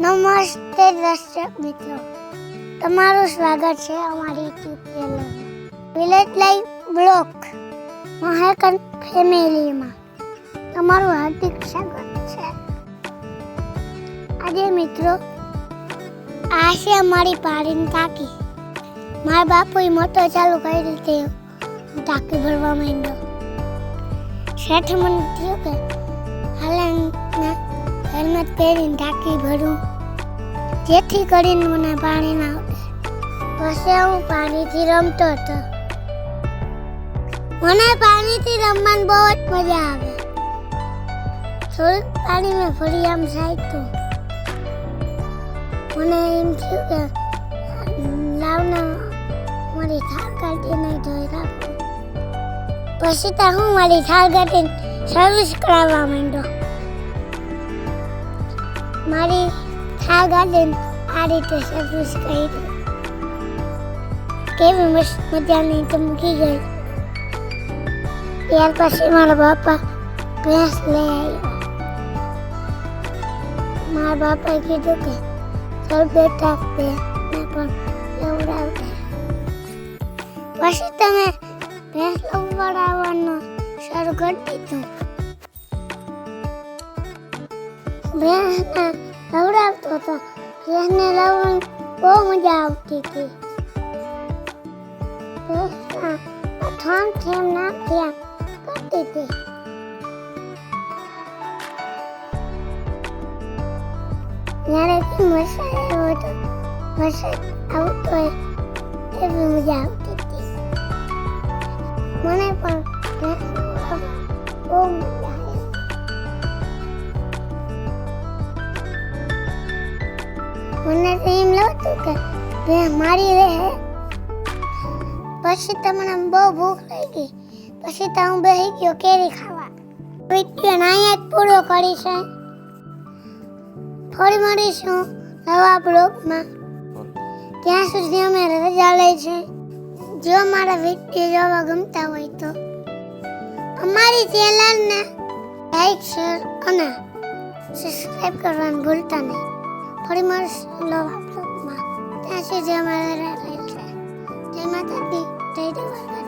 નમસ્તે દર્શક મિત્રો, તમારું સ્વાગત છે અમારી યુટ્યુબ ચેનલમાં વિલેજ લાઈફ બ્લોગ મહાકન ફેમિલીમાં. તમારું હાર્દિક સ્વાગત છે. આજે મિત્રો આ છે અમારી પાણીની ટાંકી. મારા બાપુએ મોટર ચાલુ કરી દીધી, ટાંકી ભરવા માંડ્યો. શેઠ મને થયું કે હાલે હેલ્મેટ પહેરીને ટાંકી ભરું, જેથી કરીને મને પાણી ના આવડે. પછી હું પાણીથી રમતો હતો. મને પાણીથી રમવાની બહુ જ મજા આવે. થોડુંક પાણી મેં ફરી આમ સાચતું, મને એમ થયું કે લાવને મારી થાળ કાઢીને ધોઈ રાખું. પછી તો હું મારી થાળ કાઢીને સર્વિસ કરાવવા માંડ્યો. મારી થાળ કાઢીને આ રીતે સર્વિસ કરી. કેવી મસ્ત મજાની ચમકી ગઈ. ત્યાર પછી મારા બાપા ભેંસ લઈ આવ્યો. મારા બાપાએ કીધું કે ચાલ બેટા ભેંસને પણ લવડાવડે. પછી તમે ભેંસ લવડાવવાનું શરૂ કરી દીધું. ભેંસને લવડાવતો હતો. ભેંસને લવવાની બહુ મજા આવતી હતી. ભેંસના અથાણ થેમ નાખ્યા કરતી હતી. જ્યારે વરસાદ આવ્યો હતો, વરસાદ આવતો હોય એવી મજા આવતી હતી. મને પણ બહુ મજા આવી. મને તો એમ લાગતું કે ભેંસ મારી રહે. પછી તો મને બહુ ભૂખ લાગી. પછી તો હું બેસી ગયો કેરી ખાવા. વિડીયો અહીંયા જ પૂરો કરીશું. ફરી મળીશું નવા બ્લોગમાં. ત્યાં સુધી અમે રજા લઈ છે. જો મારા વિડીયો જોવા ગમતા હોય તો અમારી ચેનલને લાઈક, શેર અને સબસ્ક્રાઈબ કરવાનું ભૂલતા નહીં. ફરી મળીશું નવા બ્લોગમાં. ત્યાં સુધી અમે રજા લઈ છે. જય માતાજી, જય દ્વારકા.